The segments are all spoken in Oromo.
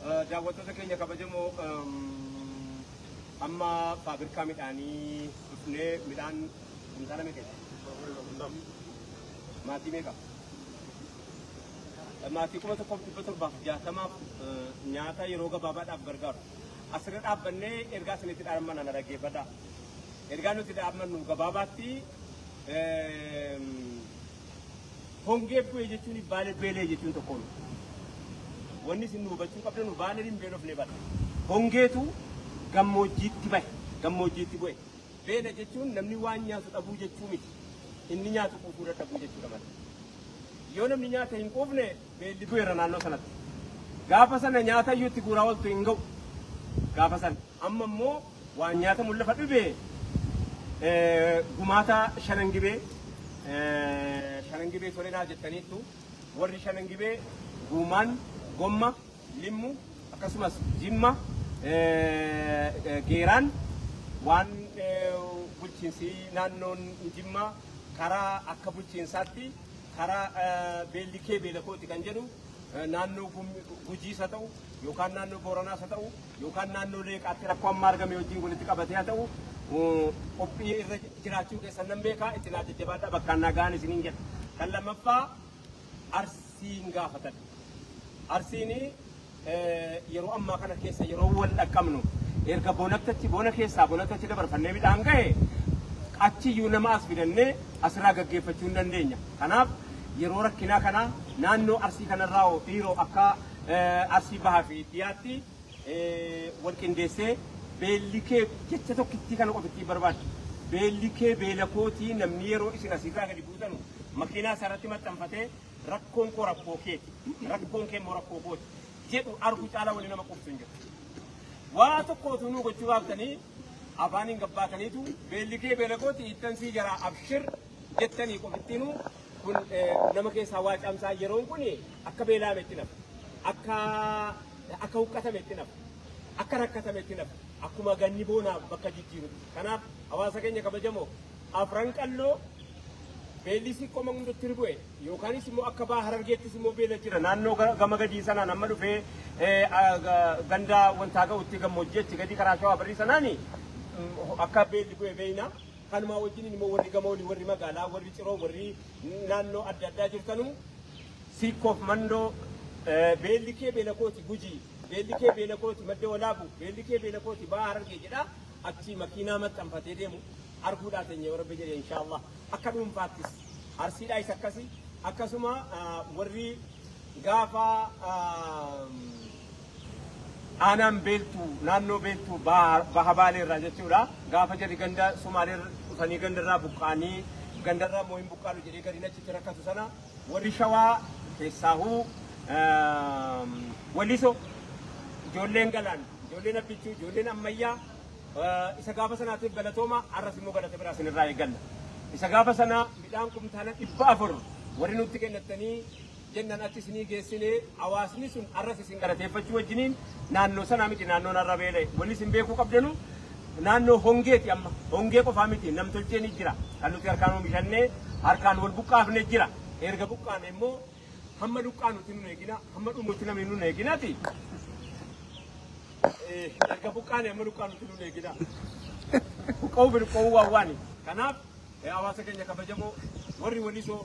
daawwattoota keenya kabajamoo amma faabirikaa midhaanii dhufnee midhaan kuntaala meeqa maatii meeqa maatii 1,760 nyaata yeroo gabaabaadhaaf gargaaru asirra dhaabbannee ergaa isinitti dhaammanna na dhaggeeffadhaa. Ergaa nuti dhaammannu gabaabaatti hongee bu'ee jechuun baala beelee jechuun tokkoon wanni isin hubachuu qabdan baala hin beelofne bala hongeetu gammoojjiitti bahe gammoojjiitti bu'e beela jechuun namni waan nyaatu dhabuu jechuu miti inni nyaatu quufuu dhabuu jechuudha mala yoo namni nyaata hin quufne beelli bu'eera naannoo sanatti gaafa sana nyaata iyyuu itti guuraa oltu hin ga'u gaafa sana amma immoo waan nyaata mullafa dhibee gumaata shanangibee tolenaa jettaniittu warri shanangibee guumaan gomma limmu akkasumas jimma geeraan waan bulchiinsi naannoon jimma karaa akka bulchiinsaatti karaa beellikee beelakooti kan jedhu naannoo gujiis haa ta'u yookaan naannoo booranaas haa ta'u yookaan naannoo leeqaatti rakkoo amma argame wajjin walitti qabatee haa ta'u qophii irra jiraachuu keessan nan beekaa itti naa jajjabaadhaa bakkaan nagaan isiniin jedha. Kan lammaffaa arsiin gaafatan. Arsiin yeroo ammaa kana keessa yeroo wal dhaqqabnu erga bona keessaa bonatti dabarfannee midhaan gahe achiyyuu nama as fidannee asirraa gaggeeffachuu hin dandeenya. Kanaaf yeroo rakkinaa kana naannoo arsii kanarraa dhiiroo akka arsii bahaa fi dhiyaatti wal qindeessee beellikee jecha tokkittii kana qofitti barbaadu. Beellikee beelakootii namni yeroo isin asirraa gadi buutanu makiinaa sarratti maxxanfatee rakkoon koo rakkoo keeti rakkoon kee immoo rakkoo kooti jedhu argu caalaa wali nama qubsu hin jiru. Waa tokkootu nuu gochuu baaftanii afaaniin gabbaataniitu beellikee beelakooti ittansii jaraa abshir jettanii qofittiinuu kun nama keessaa waa caamsaa yeroon kun akka beelaametti nafa akka huqqatametti nafa akka rakkatametti nafa akkuma ganni boonaaf bakka jijjiiru. Kanaaf hawaasa keenya kabajamoo afran qalloo beellisi qoma hundatti bu'e yookaanis immoo akka baa Harargeettis immoo beela jira naannoo gama gadii sanaan amma dhufee ganda wantaa ga'utti gammoojjeetti gadi karaa shawaa barrii sanaani akka beelli bu'e beeyna. Kanuma wajjin immoo warri gamoolii warri magaalaa warri ciroo warri naannoo adda addaa jirtanu siikoof mandoo beellikee beelakooti gujii beellikee beelakooti madda walaabu beellikee beelakooti baa Harargee jedha achi makiinaa maxxanfatee deemu arguudhaa teenya yoo rabbi jedhe inshaallah akka dhuunfaattis arsiidhaa isa akkasi akkasuma warri gaafa aanaan beeltuu naannoo beeltuu baha baaleerraa jechuudha gaafa jarri ganda Sumaalee dhufanii gandarraa buqqaanii gandarraa immoo hin buqqaalu jedhee gadi achitti rakkatu sana warri shawaa keessaahuu Waliso ijoolleen galaan ijoolleen abbichuu ijoolleen ammayyaa isa gaafa sanaatiif galatooma arras immoo galata biraa isinirraa eegganna. Isa gaafa sana midhaan kumtaala 400 warri nutti kennattanii jennan achi isinii geessinee hawaasni sun arras isin galateeffachuu wajjiniin naannoo sanaa miti naannoon arra beela'e wanni isin beekuu qabdanu naannoo hongeeti amma hongee qofaa miti namtolcheen jira kan nuti harkaan oomishannee harkaan wal buqqaafne jira erga buqqaane immoo hamma duqqaanutti nun eegina hamma dhumutti namni nun eeginaati erga buqqaane hamma duqqaanutti nun eegina buqqa'uu bilqa'uu waawwaani kanaaf hawaasa keenya kabajamoo warri Walisoo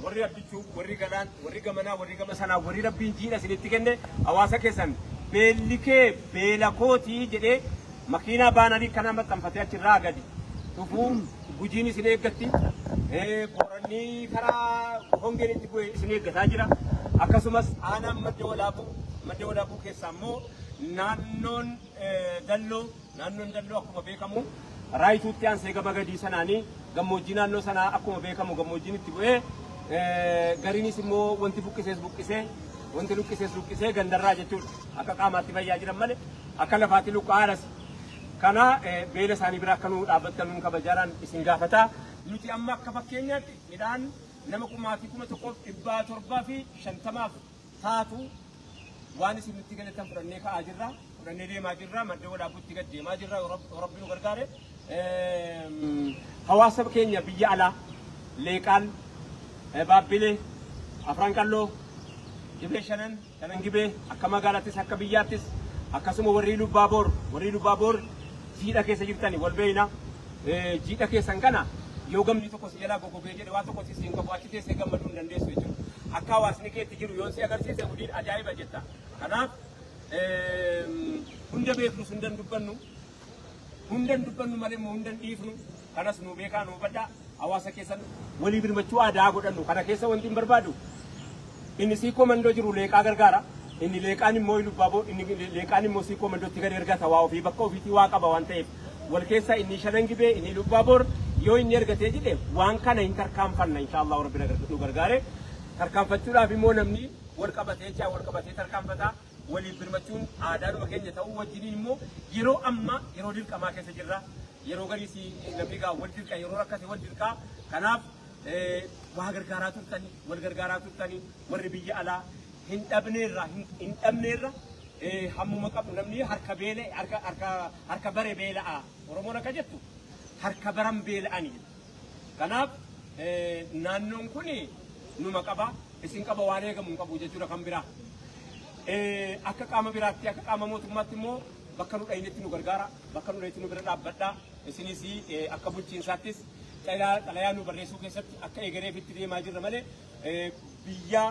warri abbichuu warri galaan warri gamanaa warri gama sanaa warri rabbiin jiidha isinitti kenne hawaasa keessan beellikee beelakootii jedhee makiinaa baanarii kana maxxanfatee achirraa gadi dhufuu gujiin isin eeggatti booranii karaa hongeen itti bu'e isin eeggataa jira akkasumas aanaan madda walaabuu keessaa immoo naannoon dalloo akkuma beekamu raayituutti aansee gama gadii sanaanii gammoojjii naannoo sanaa akkuma beekamu gammoojjiin itti bu'ee gariinis immoo wanti luqqisees gandarraa jechuudha akka qaamaatti fayyaa jiran malee akka lafaatti luqqa'aaras kana beela isaanii bira akka nuu dhaabbattan nuun kabajaaraan isin gaafataa nuti amma akka fakkeenyaatti midhaan nama 1,750 taatu waan isin nutti galatan fudhannee ka'aa jirra fudhannee deemaa jirra madda walaabuutti gad deemaa jirra rabbi nu gargaare hawaasa keenya biyya alaa leeqaan baabbilee afran qalloo Dibee shanan kanan gibee akka magaalattis akka biyyaattis akkasuma warri Lubbaaboor jiidha keessa jirtani wal beeyna jiidha keessan kana yoo gamni tokko si jalaa gogogee jedhe waan tokko si qabu achi teessee gammaduu hin dandeessu jechuudha. Akka hawaasni keetti jiru yoo si agarsiise gudiin ajaa'iba jetta. Kanaaf hunda beeknu hundan dubbannu malee hundan dhiifnu kanas nu beekaa nu hubadhaa hawaasa keessan walii birmachuu aadaa godhannu kana keessa wanti hin barbaadu inni siikoo mandoo jiru leeqaa gargaara inni leeqaan immoo Lubbaaboo inni leeqaan immoo siikoo mandootti gadi ergata waa ofii bakka ofiitii waa qaba waan ta'eef wal keessa inni shanan gibee inni Lubbaaboor yoo inni ergatee jedhe waan kana hin tarkaanfanna inshaallah rabbi nu gargaare tarkaanfachuudhaaf immoo namni wal qabatee tarkaanfataa waliif birmachuun aadaadhuma keenya ta'uu wajjiniin immoo yeroo amma yeroo dirqamaa keessa jirra yeroo galiisi namni gaa wal dirqa yeroo rakkate wal dirqaa kanaaf waa gargaaraa turtanii warri biyya alaa hin dhabneerra hammuma qabu namni harka bare beela'a Oromoon akka jettu harka baran beela'anii kanaaf naannoon kun numa qaba isin qaba waan eegamu hin qabu jechuudha kan biraa akka qaama biraatti akka qaama mootummaatti immoo bakka nu dhayinetti nu gargaara bakka nu dhayinetti nu bira dhaabbadhaa isinis akka bulchiinsaattis xalayaa nu barreessuu keessatti akka eegareefitti deemaa jirra malee biyya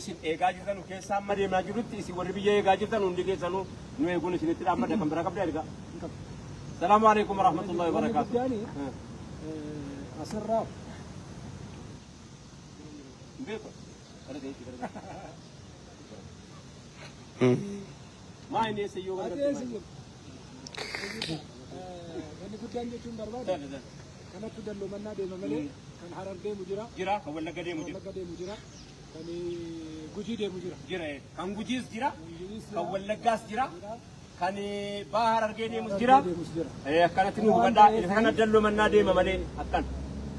isin eegaa jirtan keessaa amma deemaa jirrutti isin warri biyya eegaa jirtan hundi keessanuu nu eeguun isinitti dhaabbadha kan biraa qabda ergaa. Salaamu alaikum warahmatullahi wabarakatuh. Asirraa. Maa inni eessa yoo gargaartu? Wanni guddaan jechuun barbaada. Kanattu dalloomannaa deema malee kan Harar deemu jira. Jira kan Wallagga deemu jira. Kan Gujii deemu jira. Kan Gujiis jira. Kan Wallaggaas jira. Kan Baha Harargee deemus jira. Akkanatti nu hubadhaa. Kana dalloomannaa deema malee akkan.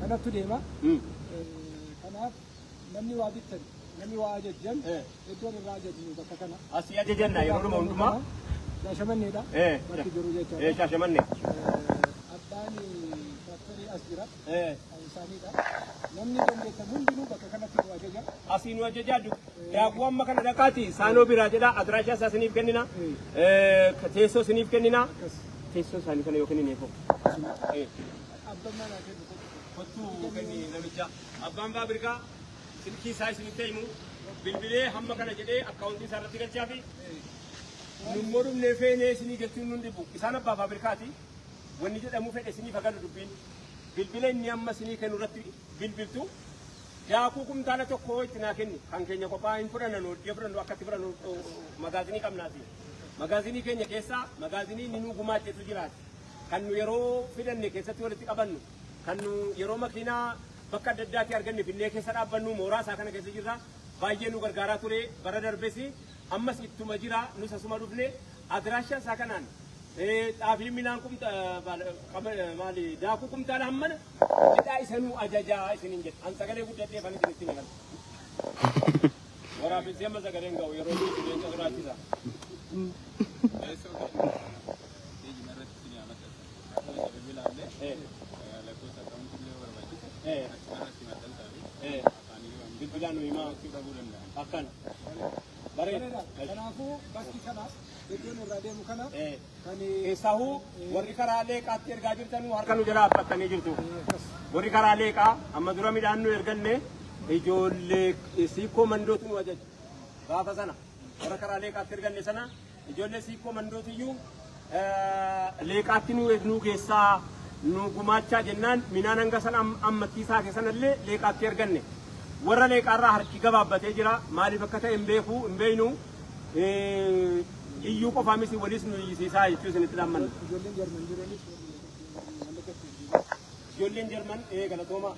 Kanattu deema. Kanaaf namni waa bittan namni waa ajajjan iddoon irraa ajajnu bakka kana. Asii ajajanna yeroo hundumaa. Shaashamanneedha. Bakki jiru jechuudha. Shaashamannee. Abbaan faktorii as jira. Isaaniidha. Namni dandeettan hundinuu bakka kanatti nu ajaja. Asii nu ajajaa daakuu amma kana dhaqaati saanoo biraa jedha adiraashaa isaa isiniif kennina teessoo isiniif kennina teessoo isaanii kana yoo kennineefoo. Abbaan maal haa kennu? Kottuu kenni namicha abbaan baabirgaa silkii isaa isiniif ta'u bilbilee hamma kana jedhee akkaawuntii isaa irratti galchaa fi nummoo dhumnee feenee isinii galchuun nun dhibu isaan abbaa baabirkaati wanni jedhamu fedhe isiniif hagalu dubbiin bilbila inni amma isinii kennu irratti bilbiltu daakuu kumtaala tokko itti naa kenni kan keenya kophaa hin fudhannu dhiya fudhannu akkatti fudhannu magaazinii qabnaati magaazinii keenya keessaa magaazinii ni nu gumaachetu jiraati kan nu yeroo fidanne keessatti walitti qabannu kan nu yeroo makiinaa bakka adda addaatti arganne finnee keessa dhaabbannu mooraa isaa kana keessa jirra baay'ee nu gargaaraa ture bara darbesi ammas ittuma jira nus asuma dhufne adiraashaa isaa kanaan xaafii midhaan maali daakuu kumtaala hammana hidhaa isanuu ajajaa isiniin jedha an sagalee guddadhee fan isinitti ni gala waraabessi amma sagaleen ga'u yeroo itti leenca sodaachisa. Bilbilaan nuyi maa dhabuu danda'a. Akkan. Bareeda. Kanaafuu bakki kana iddoon irraa deemu kana kan Eessaahuu warri karaa leeqaatti ergaa jirtan harka nu jalaa abbattanii jirtu. Warri karaa leeqaa amma dura midhaan nu erganne ijoollee siikoo mandootu nu ajaja. Gaafa sana warra karaa leeqaatti erganne sana ijoollee siikoo mandootiyyuu leeqaatti nu geessaa nu gumaachaa jennaan midhaan hanga sana ammattiisaa keessanallee leeqaatti erganne. Warra leeqaarraa harki gabaabbatee jira maaliif akka ta'e hin beeknu iyyuu qofaa miti walis nu iyyisiisaa jechuu isinitti dhaammanna. Ijoolleen Jarman galatooma.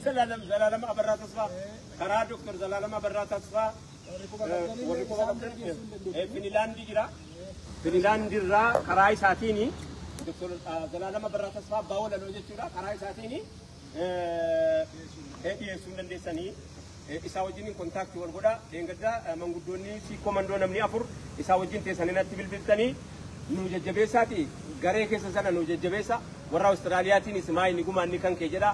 Zalaalam Abarraa Tasfaa karaa Dr. Zalaalam Abarraa Tasfaa Finilaandii jira. Finilaandii irraa karaa isaatiin Dr. Zalaalam Abarraa Tasfaa abbaa walaloo jechuudha. Karaa isaatiin dhiyeessuu dandeessanii isaa wajjin kontaaktii wal godhaa. Deengaddaa manguddoonni siikoo mandoo namni afur isaa wajjin teessanii natti bilbiltanii nu jajjabeessaati garee keessa sana nu jajjabeessa warra Awustiraaliyaatiin Ismaa'il ni gumaan ni kan kee jedha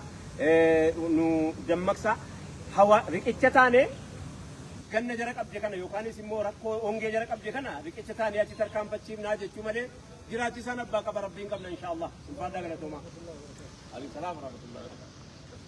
nu dammaqsa hawa riqicha taane ganna jara qabje kana yookaanis immoo rakkoo hongee jara qabje kana riqicha taane achi tarkaanfachiifnaa jechuu malee jiraachisan abbaa qaba rabbiin qabna inshaa Allah. Ulfaadhaa galatooma. Alayhi salaam wa rahmatullah.